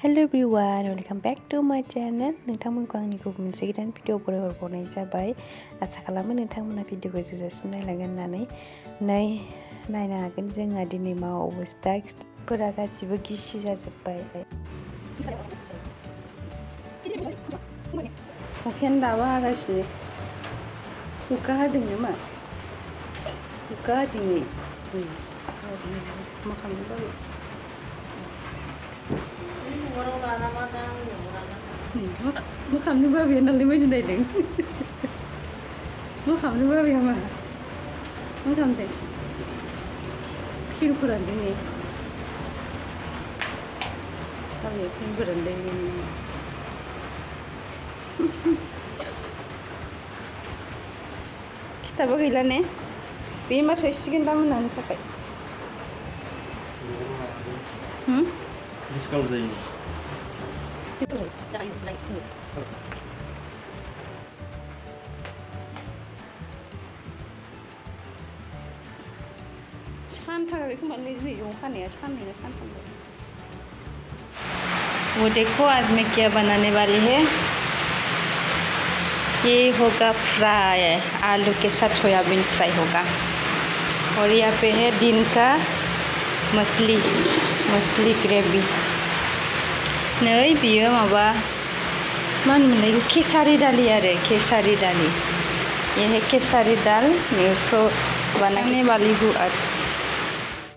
Hello everyone, welcome back to my channel. नोंथांमोनखौ आंनि गुबुन मोनसे गोदान भिडिअफोर हरबावनाय जाबाय। आसा खालामो नोंथांमोना भिडिअखौ जोबजासिम नायलांगोन होननानै नायनो हागोन जोंहा दिनै मा अबस्था फोरा गासिबो गिसि जाजोब्बाय। अखायानो दाबो हागासिनो। अखा हादों नामा? अखा हादों नै। मा खालामनो बायो? मा खालामनो बाबाया नालाय बायदि नायदों। मा खालामनो बाबाया मा खालामदों? खिर फोरानदों नै। बाबाया खिर फोरानदों। खिथाबो गैला ने? बे मा थोसिगोन दा मोनानि थाखाय? डिस्काउंट जायो। सानथाराखै खोमा नै ज' खानाया साननैना सानथाम। वो देखो आज मैं क्या बनाने वाली है। ये होगा फ्राई, आलू के साथ सोयाबीन फ्राई होगा। और यहाँ पे है दिन का मछली ग्रेवी। नै बियो माबा मा होनोमोनलाय केसारी दालि आरो केसारी दालि। ये है केसारी दाल, मैं उसको बनाने वाली हूँ आज।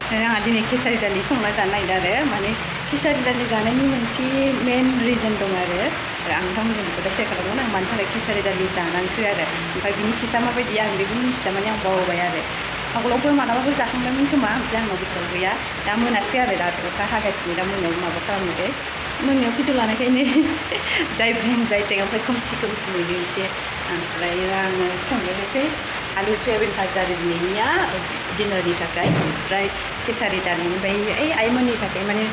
आंहा दिनै केसारी दालि संना जानो नागिरदों आरो माने केसारी दालि जानायनि मोनसे मेन रिजन दं आरो आं नोंथांमोनजों दा शेयार खालामगोन आं मानि थाखाय केसारी दालि जानांखो आरो ओमफ्राय बिनि टेस्टआ माबायदि आं बेखौ मिथिया माने आं बावबाय आरो आगोलावबो मालाबाफोर जाखांबायमोन खोमा ओमफ्राय आंनाव गोसोआव गैया दा मोनासै आरो दा अखा हागासिनो दा मोनायाव माबा खालामनोसै मोनायाव भिडिअ लानायखायनो जाय टाइम ओमफ्राय खोमसि नुयो एसे ओमफ्राय आङो संनोसै आलु सयाबिन भाजा दिनैनिया डिनारनि थाखाय ओमफ्राय केसारी दालि ओमफ्राय ओइ आइमोननि थाखाय माने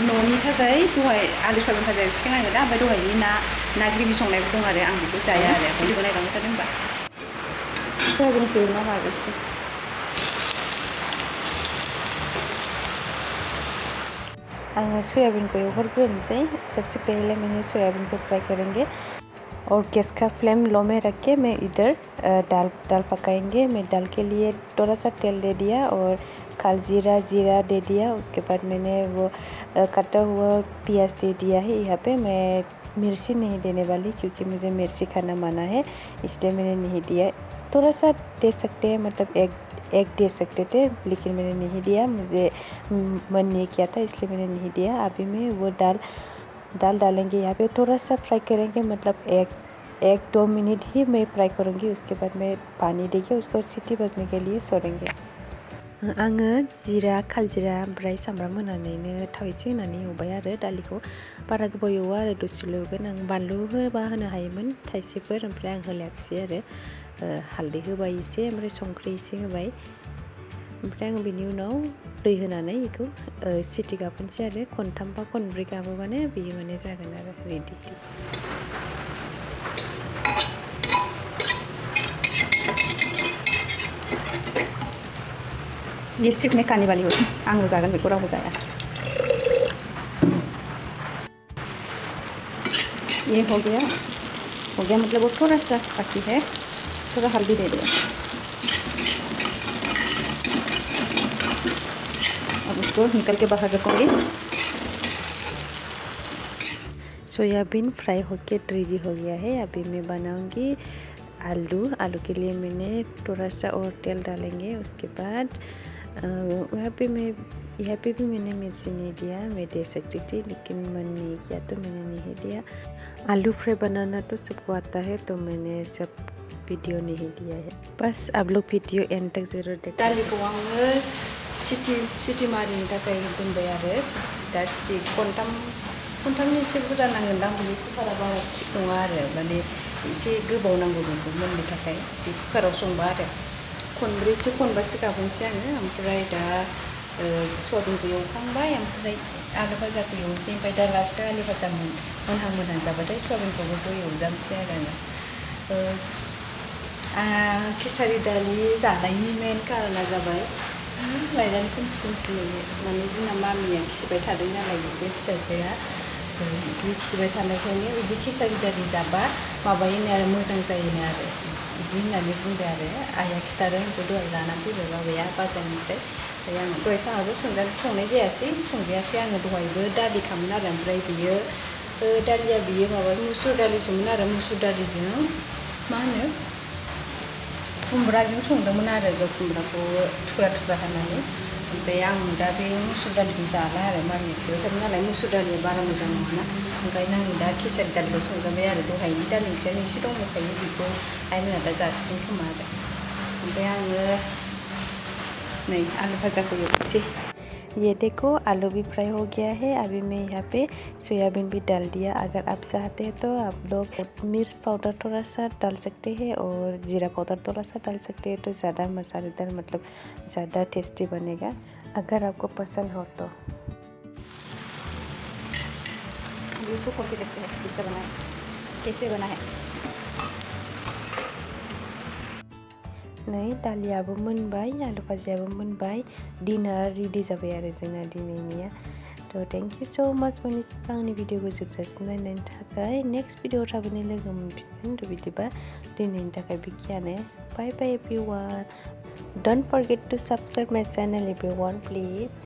न'नि थाखाय दहाय आलु सयाबिन भाजा सिखां आङो दा ओमफ्राय दहायनि ना ग्रेभि संनायबो दं आरो आं बेखौ जाया आरो भिडिअखौ नायलांबाय थादों होनबा सयाबिनखौ एवना लाग्रोसै आङो सोयाबीन को एवहरग्रोनोसै सबसे पहले मैंने सोयाबीन को फ्राई करेंगे और गैस का फ्लेम लो में रख के मैं इधर दाल पकाएंगे। मैं दाल के लिए थोड़ा सा तेल दे दिया और काल जीरा दे दिया। उसके बाद मैंने वो कटा हुआ प्याज दे दिया है। यहाँ पे मैं मिर्ची नहीं देने वाली क्योंकि मुझे मिर्ची खाना मना है, इसलिए मैंने नहीं दिया। थोड़ा सा दे सकते हैं, मतलब एक दे सकते थे लेकिन मैंने नहीं दिया, मुझे मन नहीं किया था इसलिए मैंने नहीं दिया। अभी मैं वो दाल डालेंगे यहाँ पे, थोड़ा सा फ्राई करेंगे, मतलब एक 2 मिनट ही मैं फ्राई करूँगी। उसके बाद मैं पानी देके उसको सीटी बजने के लिए छोड़ेंगे। आङो जीरा खालजिरा ओमफ्राय सामब्राम होनानैनो थाव एसे होनानै एवबाय आरो दालिखौ बारा गोबाव एवा आरो दसेल' एवगोन आं। बानलु होबा होनो हायोमोन थाइसेफोर, ओमफ्राय आं होलायाखिसै आरो हालदै होबाय एसे ओमफ्राय संख्रि एसे होबाय ओमफ्राय आं बिनि उनाव दै होनानै बेखौ सिटी गाबहोनोसै आरो खनथाम बा खनब्रै गाबोबानो बेयो माने जागोन आरो रेडि। ये सिर्फ मैं खाने वाली हूँ, आंल' जागोन बेखौ रावबो जाया। ये हो गया मतलब वो थोड़ा सा बाकी है, थोड़ा हल्दी दे दिया। अब उसको निकल के बाहर रखूँगी। सोयाबीन फ्राई होके रेडी हो गया है। अभी मैं बनाऊँगी आलू के लिए मैंने थोड़ा सा और तेल डालेंगे। उसके बाद यहाँ पे भी मैंने मिर्ची नहीं दिया, मैं दे सकती थी लेकिन मन नहीं किया तो मैंने नहीं दिया। आलू फ्राई बनाना तो सबको आता है तो मैंने सब वीडियो नहीं दिया है, बस आप लोग वीडियो एंड तक जरूर देखें। दालिखौ आङो सिटी मारिनो थाखाय दोनबाय आरो दा सिटी खनथामनि एसे बुरजा नांगोनदां, बिनि कुकारा बारा थिग नङा आरो माने एसे गोबाव नांगौ बेखौ मोननो थाखाय। बे कुकाराव संबा आरो खनबासो गाबहोनोसै आङो। ओमफ्राय दा सयाबिनखौ एवखांबाय, ओमफ्राय आलु भाजाखौ एवनोसै, ओमफ्राय दा लास्टआव आलु भाजा मोनहां जाबाथाय सयाबिनखौबो ज' एवजानोसै आरो आङो। केसारी दालि जानायनि मेन कारना जाबाय लायनानै खोमसि नुयो, माने जोंना मामिया खिबाय थादों नालाय एसे फिसाजोआ बिदि खिबाय थानायखायनो बिदि खेसारि दालि जाबा माबायोनो आरो मोजां जायोनो आरो बिदि होननानै बुंदों आरो आइया खिथादों आंखौ दहाय लाना फैबाय बाबाया बाजारनिफ्राय ओमफ्राय आं दहाय सानावबो संनाय जायासै संजायासै आङो दहायबो दालिखामोन आरो ओमफ्राय बियो दालिया बियो माबा मुसुर दालिसोमोन आरो मुसुर दालिजों मा होनो खुमब्राजों संदोंमोन आरो ज' खुमब्राखौ थुख्रा थुख्रा हानानै ओमफ्राय आं दा बे मुसुर दालिखौ जाला आरो मामिया खिबाय थादों नालाय मुसुर दालिया बारा मोजां नङाना ओंखायनो आं दा खेसारि दालिखौ संजाबाय आरो दहायनि दालि ओंख्रियानो एसे दंखायो बेखौ आइमोना दा जासिगोन खोमा आरो ओमफ्राय आङो नहीं आलू भाजा को यूँ ये देखो आलू भी फ्राई हो गया है। अभी मैं यहाँ पे सोयाबीन भी डाल दिया। अगर आप चाहते हैं तो आप लोग मिर्च पाउडर थोड़ा सा डाल सकते हैं और जीरा पाउडर थोड़ा सा डाल सकते हैं तो ज़्यादा मसालेदार मतलब ज़्यादा टेस्टी बनेगा अगर आपको पसंद हो तो। यूट्यूब खोल के देखते हैं कैसे बना है। नै दालियाबो मोनबाय आलु भाजायाबो मोनबाय डिनार रेडि जाबाय आरो जोंना दिनैनिया तो थैंक यू सो मच आंनि भिडिअखौ जोबजासिम नायनायनि थाखाय नेक्स्ट भिडिअ थाबैनो लोगो मोनफिनगोन तो बिदिबा दिनैनि थाखाय बेखिनियानो bye bye everyone don't forget to subscribe my channel everyone please.